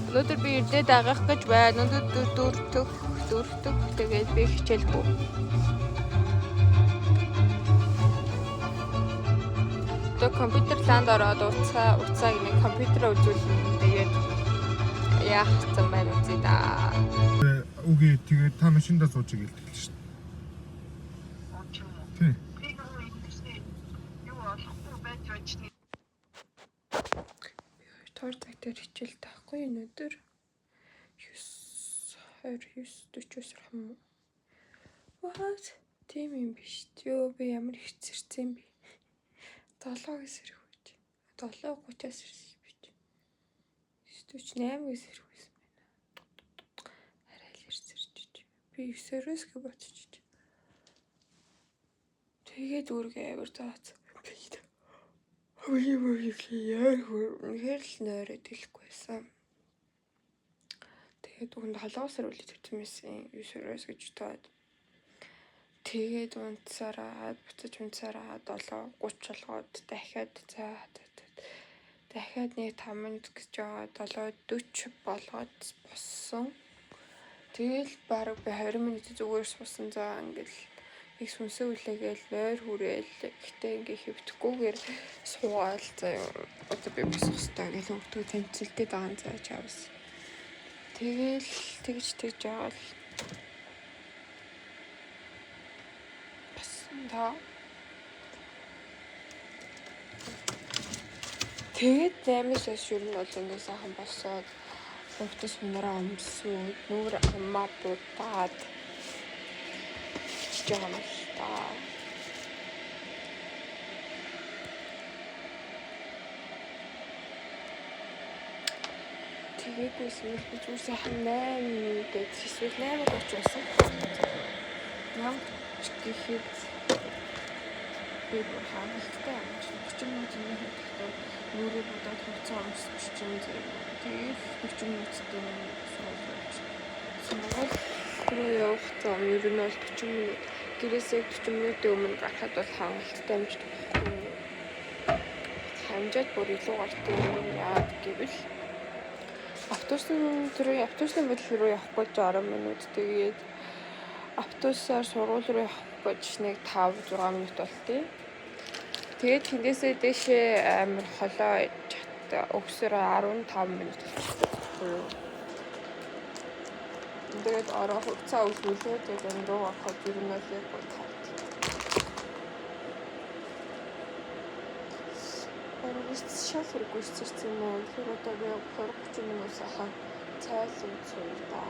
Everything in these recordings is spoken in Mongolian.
Өнөөдөр би ирдээ дагах гэж байна. Дөртөг тэгээд би хичээлгүй. Одоо компьютер ланд ороод уцааг нэг компьютер үзүүлнэ. Тэгээд яах юм байна үгүй да. Үгүй тэгээд та машиндаа сууж игээл шүү дээ. Тийм. Тоор цаг дээр хичээл таахгүй өнөөдөр 9:29:40 юм. What? Тийм юм биш. Йоо би ямар хэцэрсэн бэ? 7-ээс ирэх үү? 7:30-аас ирсэн биш. 9:48-ээс ирэх байсан байна. Арай л ирсэрч. Би 9-оос гэ бодчих. Тэгээд үргээ амар цаац. Үнэхээр л нойроод хэлэхгүй байсан. Тэгээд үгэнд холоосоор үлдэж төтмөсөн 9-оос гэж таад. Тэгээд унтсараад буцаж 7:30 болгоод дахиад нэг 5 минут гэж жаад 7:40 болгоод боссон. Тэгэл бараг би 20 минут зүгээр суусан заа ингээл их сүнсээ үлээгээл нойр хүрээл гэхдээ ингээ хөвтөхгүйгээр суугаал заяа. Одоо би босох хэрэгтэй гэж өвдөө тэнцэлтэй даан зааж авс. Тэгэл тэгж жаал та. Тэгээд 8-аас ер нь бол ингээ сайхан босоод өвтөс мөрөө өмсөөд нүур аммаа будаад жаамста. Тэгээд үгүй зүгээр сайхан 8 гэж эсвэл 8:30 байсан. Нам гэхэд би хаалттай юм чи 30 минутын хэвээр нүрээ будаад хуцаа өмсөж чинь тэгээд 40 минуттай суулж руу явах зам ер нь бол 40 минут гэрээсээ 40 минутын өмнө гарахад бол хангалттай юм шиг хамжаад бүр илүү гартай юм яагаад гэвэл автобусны бодол руу явахгүй 10 минут тэгээд автобусаар сургууль руу явах гэж нэг 5-6 минут болтыг. Тэгээд тэндээсээ дэшээ амар холоо өгсөөр 15 минут болчихсон. Тэгээд ороо хуцаа өглөөлөө тэгээд руу авах ер нь л яг тав. Шал хэрэггүй чирсэн юм уу? Тэгэхээр одоо би 30 минут сайхан цайлан цуурдаа.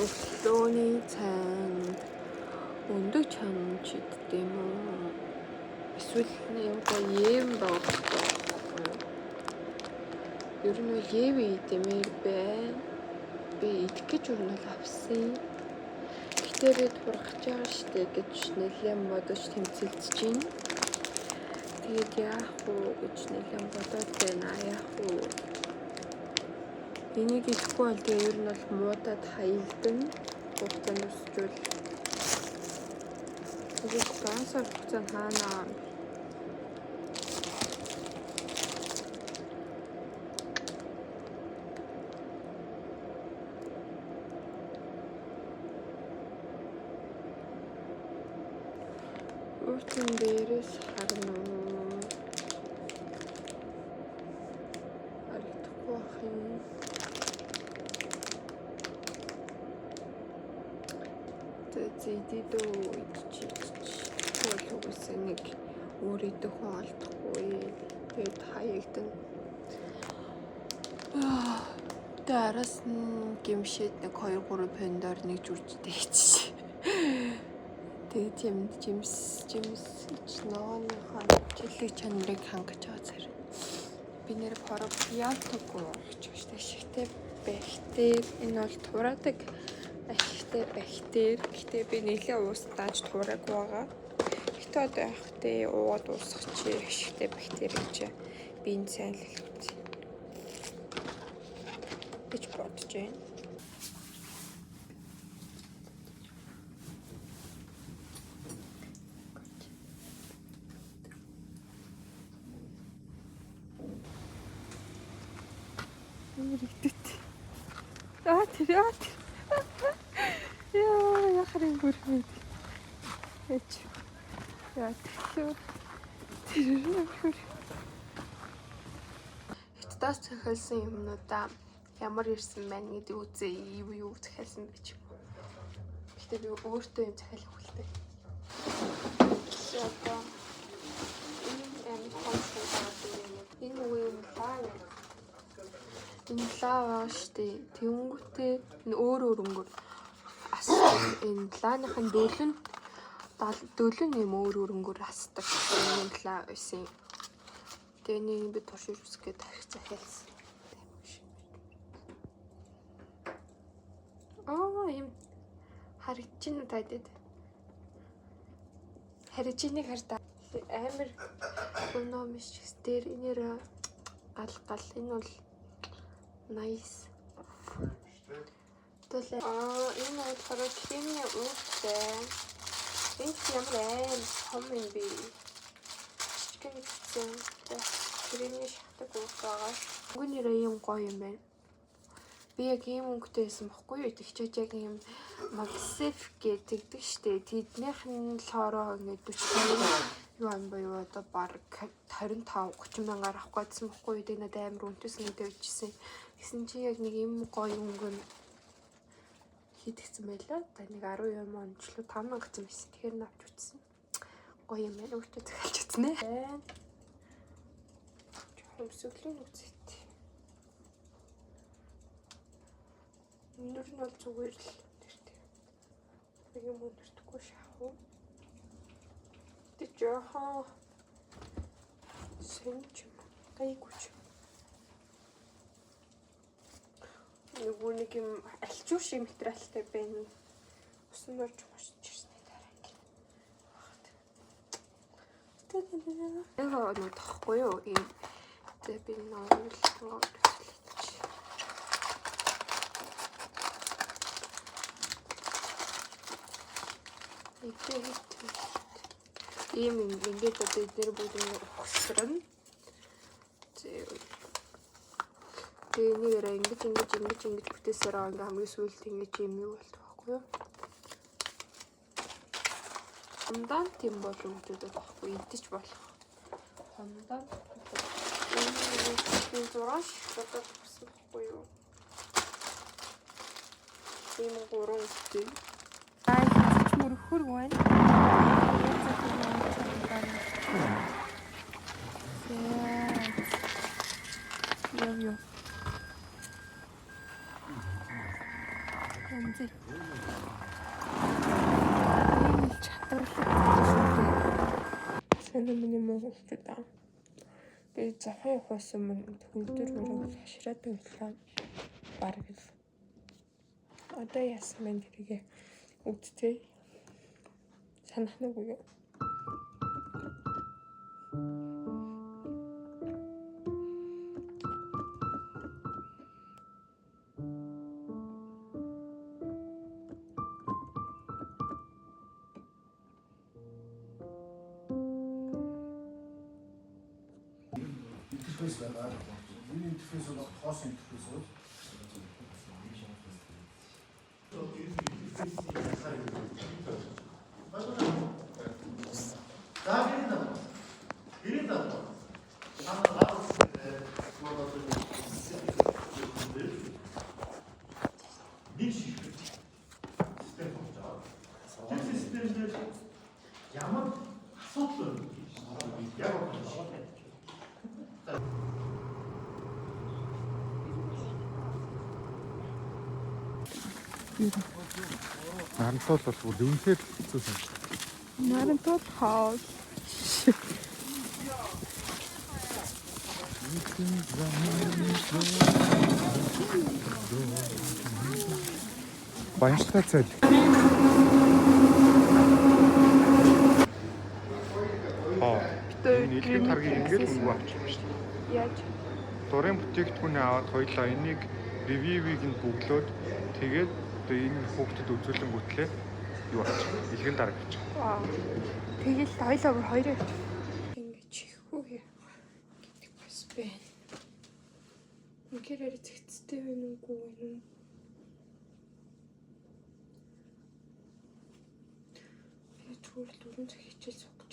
Өглөөний цайнд өндөг чамч идэх юм уу? Эсвэл юм ээм боогтой. Ер нь бол ээвэ идэмээр байна. Би идэх гэж ер нь авсан. Гэтэ би тургаж байгаа штэ гэж нэлээд бодож тэмцэлж чинь. Тэгээд яах вэ гэж нэлээд бодоод байна. Яах вэ? Энийг идэхгүй бол тэгээ ер нь бол муудаад хаягдана. Хугацаанд өсчүүл. Тэгээд спонсор хугацаанд хаанаа Уртын дээрээс харна уу? Харагдахгүй ах юм. Зэдидөө идчих үгүйсэн нэг өөр идэх олдохгүй. Тэгээд хаягдана. Араас нь гимшээд нэг 2-3 пендор нэг жүржтэй хийчих. Тэгээд жимс нооныхаа жилиг чанарыг хангаж байгаа цаар. Би нэр парапиатгүй гэж ашигтай бахтер энэ бол тураадаг ашигтай бахтер. Гэтэ би нэлээ уус дааж турааг байгаа. Гэтэ одоо яахтэй уугаад уусах чи ашигтай бахтер гэж би энэ сайн л хэлсэн. гэж бодож байна. Иргэдэт. Тэр. Яа, яхарын бүрхээ. Эч. Яа, тэр. Хятадаас захиалсан юмнуудаа ямар ирсэн байна гэдэг үзээ юу захиалсан байж юм. Гэтэ би өөртөө юм захиалах хүлтэй. Энэ үеийн лаа штэ. Тэнгүүтээ өөр өнгөр энэ лааныхын дөлөн юм өөр өнгөр асдаг. Энэ лаа байсан. Тэнийг би туршиж үзэх гээд тарих захиалсан. Ийм харагдчихна таадэд. Харагдчихныг хардаа. Амарономис дээр энээр гал энэ бол nice. Энэ болохоор кремний уутай. Энэ ямар том юм бэ? Кремний шахдаг уух байгаа. Гүнээрээ юм гоё юм байна. Би яг ийм өнгөтэй байсан бохгүй юу? Тэгчээд яг ийм Maxif гэдэг штэ. Тэднийх нь лороо ингээд 40 юу ам боёо одоо баг 25-30 мянгаар авах гэсэн бохгүй юу? Тэгээд надад амар үнэтэйсэн гэдэг үчсэн. Гэсэн чи яг нэг ийм гоё өнгө хийдгсэн байлаа. Та нэг 10 юм онцлоо 5,000 гэсэн байсан. Тэгэхээр навч үтсэн. Гоё юм байна. Өөртөө захиалж үтснэ. Хөмсөглөлийн үзэт. Өндөр нь бол зүгээр л тэртэй. Нэг юм өндөртөхгүй шахав. Тэ жоохон сэнч гайгүйч. Нөгөө нэг юм альчууш материалтай байна. Усан орж мошиж ирсэн дараа ингэ. Яг тахгүй юу? Ийм тэ би нөөрлөө. Ийм ингээд одоо эдгээр бүгд ухсран. Тэгээ нэрээ ингэж бүтээсээр байгаа ингээм хамгийн сүүлд ингэж юм юу болт байхгүй юу? Хондан тийм болов үүдээд байхгүй идэж болох. Хондан энэ зураш бодож болсон байхгүй юу? Тийм гурван үстэй. Мөрөхөр байна. Яв. Онцгой. Энэ чатарлаг. Сэний монголчууд аа. Би захаа явахсан мөн төгөлдөр өрөө хашраад байлаа. Бараг л. Одоо яасан бэ тэрийг үттэй. Санах нэг үү? Интерфейс байгаа. Энэ интерфейс бол хоос интерфейс үү? Нарантуул бол үнэхээр хэцүү санагдав. Нарантуул хаос. Баяртай цай. Нийлбэг таргийг ингээд өнгө авчих шүү дээ. Яаж? Дурын бүтээгдэхүүнээ аваад хоёлаа энийг ревивийг нь бүглөөд тэгээд одоо энэ хүүхдэд үзүүлэн гүтлээ юу авчих. Илгэн дараг авчих. Вау. Тэгэл хоёлаа бүр хоёроо авчих. Ингээд чихгүй гэдэг бас байна. Үнэхээр зэгцтэй байна уугүй байна уу? Би зүгээр л 4 цаг хичээл суух гэж